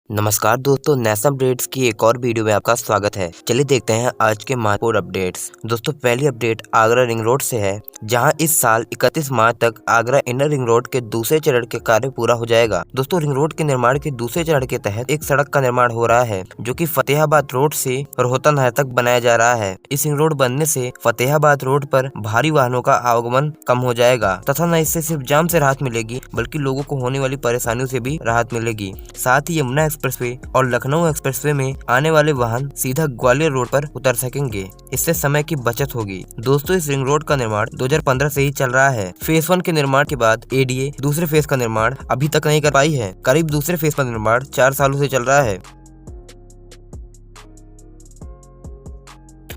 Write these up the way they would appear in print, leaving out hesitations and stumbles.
नमस्कार दोस्तों, national updates की एक और वीडियो में आपका स्वागत है। चलिए देखते हैं आज के महत्वपूर्ण अपडेट्स। दोस्तों पहली अपडेट आगरा रिंग रोड से है, जहां इस साल 31 मार्च तक आगरा इनर रिंग रोड के दूसरे चरण के कार्य पूरा हो जाएगा। दोस्तों रिंग रोड के निर्माण के दूसरे चरण के तहत एक सड़क का निर्माण हो रहा है, जो कि फतेहाबाद रोड से रोहतन नहर तक बनाया जा रहा है। इस रिंग रोड बनने से फतेहाबाद रोड पर भारी वाहनों का आवागमन कम हो जाएगा तथा न इससे सिर्फ जाम से राहत मिलेगी, बल्कि लोगों को होने वाली परेशानियों से भी राहत मिलेगी। साथ ही यमुना एक्सप्रेसवे और लखनऊ एक्सप्रेसवे में आने वाले वाहन सीधा ग्वालियर रोड पर उतर सकेंगे। इससे समय की बचत होगी। दोस्तों इस रिंग रोड का निर्माण 2015 से ही चल रहा है। फेज 1 के निर्माण के बाद एडीए दूसरे फेज का निर्माण अभी तक नहीं कर पाई है। करीब दूसरे फेज का निर्माण 4 सालों से चल रहा है।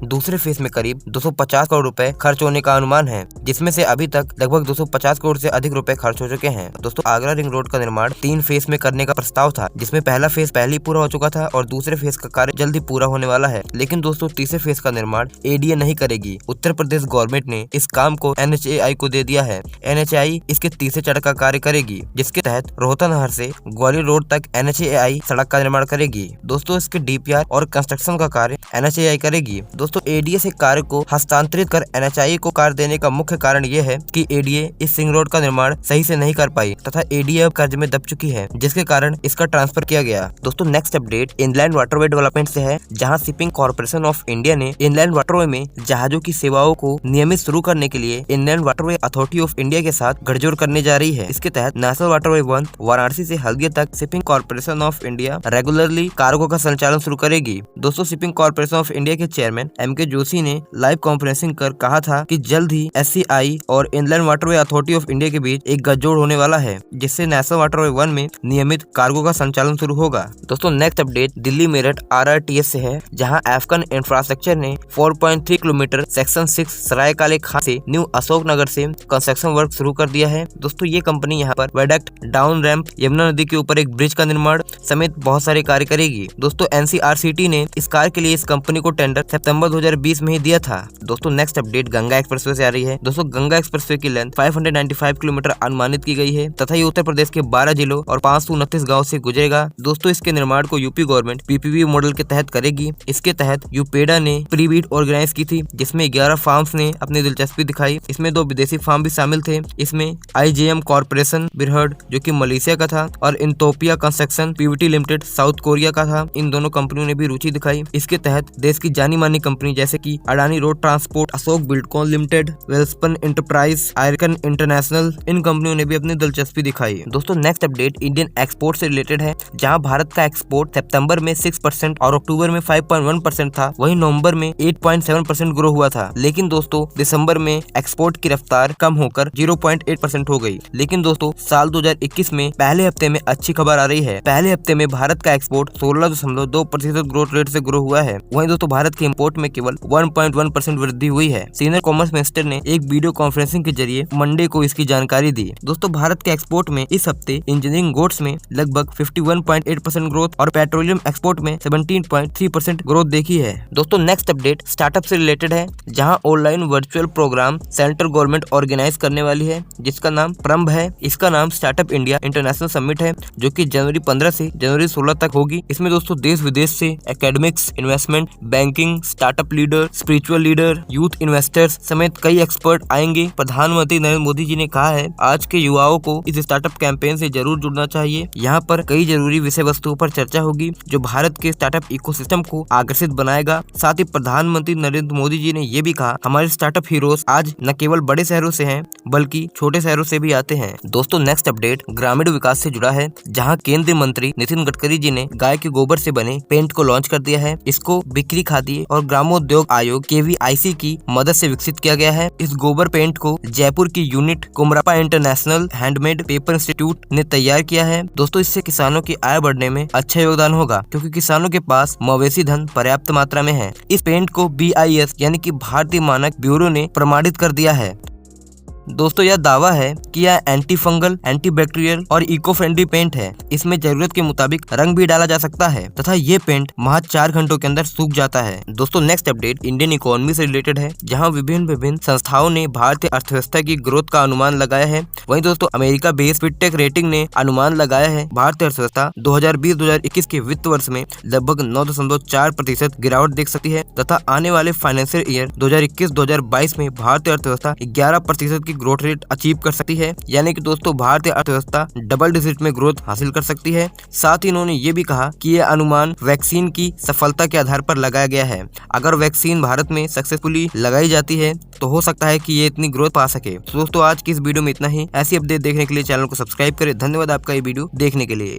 दूसरे फेज में करीब 250 करोड़ रुपए खर्च होने का अनुमान है, जिसमें से अभी तक लगभग 250 करोड़ से अधिक रुपए खर्च हो चुके हैं। दोस्तों आगरा रिंग रोड का निर्माण 3 फेज में करने का प्रस्ताव था, जिसमें पहला फेज पहले ही पूरा हो चुका था और दूसरे फेज का कार्य जल्द ही पूरा होने वाला है। लेकिन दोस्तों तीसरे फेज का निर्माण एडीए नहीं करेगी। उत्तर प्रदेश गवर्नमेंट ने इस काम को एनएचएआई को दे दिया है। एनएचएआई इसके तीसरे चरण का कार्य करेगी, जिसके तहत रोहतन नहर से ग्वालियर रोड तक एनएचएआई सड़क का निर्माण करेगी। दोस्तों इसके डीपीआर और कंस्ट्रक्शन का कार्य एनएचएआई करेगी। दोस्तों एडीए से कार्य को हस्तांतरित कर एनएचएआई को कार्य देने का मुख्य कारण ये है कि एडीए इस रिंग रोड का निर्माण सही से नहीं कर पाई तथा एडीए अब कर्ज में दब चुकी है, जिसके कारण इसका ट्रांसफर किया गया। दोस्तों next update inland waterway development से है, जहां शिपिंग कॉर्पोरेशन ऑफ इंडिया ने इनलैंड वाटरवे में जहाजों की सेवाओं को नियमित शुरू करने के लिए inland waterway authority of India के साथ गठजोड़ करने जा रही है। इसके तहत नेशनल वाटरवे 1 वाराणसी से हल्दिया तक shipping corporation of India regularly cargo का संचालन शुरू करेगी। दोस्तों शिपिंग कॉर्पोरेशन ऑफ इंडिया के चेयरमैन एमके जोशी ने लाइव कॉन्फ्रेंसिंग कर कहा था कि जल्द ही एससीआई और inland waterway authority of India के बीच एक गठजोड़ होने वाला है, जिससे नेशनल वाटरवे 1 में नियमित कार्गो का संचालन शुरू होगा। दोस्तों next update Delhi Meerut RRTS से है, जहां अफगान इंफ्रास्ट्रक्चर ने 4.3 किलोमीटर सेक्शन 6 सरायकाले खान से न्यू अशोक नगर से कंस्ट्रक्शन वर्क शुरू कर दिया है। दोस्तों ये कंपनी यहाँ पर वेडक्ट, डाउन रैंप, यमुना नदी के ऊपर एक ब्रिज का निर्माण समेत बहुत सारे कार्य करेगी। दोस्तों एनसीआरसीटी ने इस कार्य के लिए इस कंपनी को टेंडर सितंबर 2020 में ही दिया था। दोस्तों नेक्स्ट अपडेट गंगा एक्सप्रेसवे से आ रही है। दोस्तों गंगा एक्सप्रेसवे की लेंथ 595 किलोमीटर अनुमानित की गई है तथा ये उत्तर प्रदेश के 12 जिलों और 529 गाँव से गुजरेगा। दोस्तों इसके निर्माण को यूपी गवर्नमेंट पीपीपी मॉडल के तहत करेगी। इसके तहत यूपेडा ने प्री बीड ऑर्गेनाइज की थी, जिसमें 11 फार्म्स ने अपनी दिलचस्पी दिखाई। इसमें 2 विदेशी फार्म भी शामिल थे। इसमें आईजेएम कॉर्पोरेशन बिरहड जो कि मलेशिया का था और इंतोपिया construction PVT limited south Korea का था। इन दोनों कंपनियों ने भी रुचि दिखाई। इसके तहत देश की जानी मानी कंपनी जैसे कि Adani road transport, Ashok Buildcon limited, Welspun enterprise, IRCON international, इन कंपनियों ने भी अपनी दिलचस्पी दिखाई। दोस्तों नेक्स्ट अपडेट इंडियन एक्सपोर्ट से रिलेटेड है, जहां भारत का एक्सपोर्ट सितंबर में 6% और अक्टूबर में 5.1% था। वहीं नवंबर में 8.7% ग्रो हुआ था। लेकिन दोस्तों दिसंबर में एक्सपोर्ट की रफ्तार कम होकर 0.8% हो गई। लेकिन दोस्तों साल 2021 में पहले हफ्ते में अच्छी खबर आ रही है। पहले हफ्ते में भारत का एक्सपोर्ट 16.2% ग्रोथ रेट से ग्रो हुआ है। वहीं दोस्तों भारत के इम्पोर्ट में केवल 1.1% वृद्धि हुई है। सीनियर कॉमर्स मिनिस्टर ने एक वीडियो कॉन्फ्रेंसिंग के जरिए मंडे को इसकी जानकारी दी। दोस्तों भारत के एक्सपोर्ट में इस हफ्ते इंजीनियरिंग गुड्स में लगभग 51.8% ग्रोथ और पेट्रोलियम एक्सपोर्ट में 17.3% ग्रोथ देखी है। दोस्तों नेक्स्ट अपडेट स्टार्टअप से रिलेटेड है, जहां online virtual program central government organise करने वाली है, जिसका नाम प्रम्भ है। इसका नाम स्टार्टअप इंडिया इंटरनेशनल समिट है, जो कि जनवरी 15 से जनवरी 16 तक होगी। इसमें दोस्तों देश विदेश से academics, investment, banking, startup leader, spiritual leader, youth investors समेत कई एक्सपर्ट आएंगे। प्रधानमंत्री नरेंद्र मोदी जी ने कहा है आज के युवाओं को इस स्टार्टअप कैंपेन से जरूर जुड़ना चाहिए। यहाँ पर कई जरूरी विषय वस्तुओं पर चर्चा होगी, जो भारत के स्टार्टअप इकोसिस्टम को आकर्षित बनाएगा। साथ ही प्रधानमंत्री नरेंद्र मोदी जी ने ये भी कहा हमारे स्टार्टअप हीरोज आज न केवल बड़े शहरों से हैं, बल्कि छोटे शहरों से भी आते हैं। दोस्तों नेक्स्ट अपडेट ग्रामीण विकास से जुड़ा है, जहाँ केंद्रीय मंत्री नितिन गडकरी जी ने गाय के गोबर से बने पेंट को लॉन्च कर दिया है। इसको बिक्री खाद्य और ग्रामोद्योग आयोग केवीआईसी की मदद से विकसित किया गया है। इस गोबर पेंट को जयपुर की unit Kumarappa international handmade paper institute ने तैयार किया है। दोस्तों इससे किसानों की आय बढ़ने में अच्छा योगदान होगा, क्योंकि किसानों के पास मवेशी धन पर्याप्त मात्रा में है। इस पेंट को BIS यानी कि भारतीय मानक ब्यूरो ने प्रमाणित कर दिया है। दोस्तों यह दावा है कि यह एंटी फंगल, एंटी बैक्टीरियल और इको फ्रेंडली पेंट है। इसमें जरूरत के मुताबिक रंग भी डाला जा सकता है तथा ये पेंट महज 4 घंटों के अंदर सूख जाता है। दोस्तों नेक्स्ट अपडेट इंडियन इकोनॉमी से रिलेटेड है, जहां विभिन्न संस्थाओं ने भारतीय अर्थव्यवस्था की ग्रोथ का अनुमान लगाया है। वहीं दोस्तों अमेरिका बेस्ड फिनटेक रेटिंग ने अनुमान लगाया है भारतीय अर्थव्यवस्था 2020-2021 के वित्त वर्ष में लगभग 9.4% गिरावट देख सकती है तथा आने वाले फाइनेंशियल ईयर 2021-2022 में भारतीय अर्थव्यवस्था 11% की ग्रोथ रेट अचीव कर सकती है। यानी कि दोस्तों भारतीय अर्थव्यवस्था डबल डिजिट में ग्रोथ हासिल कर सकती है। साथ ही इन्होंने ये भी कहा कि ये अनुमान वैक्सीन की सफलता के आधार पर लगाया गया है। अगर वैक्सीन भारत में सक्सेसफुली लगाई जाती है तो हो सकता है कि ये इतनी ग्रोथ पा सके। तो दोस्तों आज की इस वीडियो में इतना ही। ऐसी अपडेट देखने के लिए चैनल को सब्सक्राइब करें। धन्यवाद आपका ये वीडियो देखने के लिए।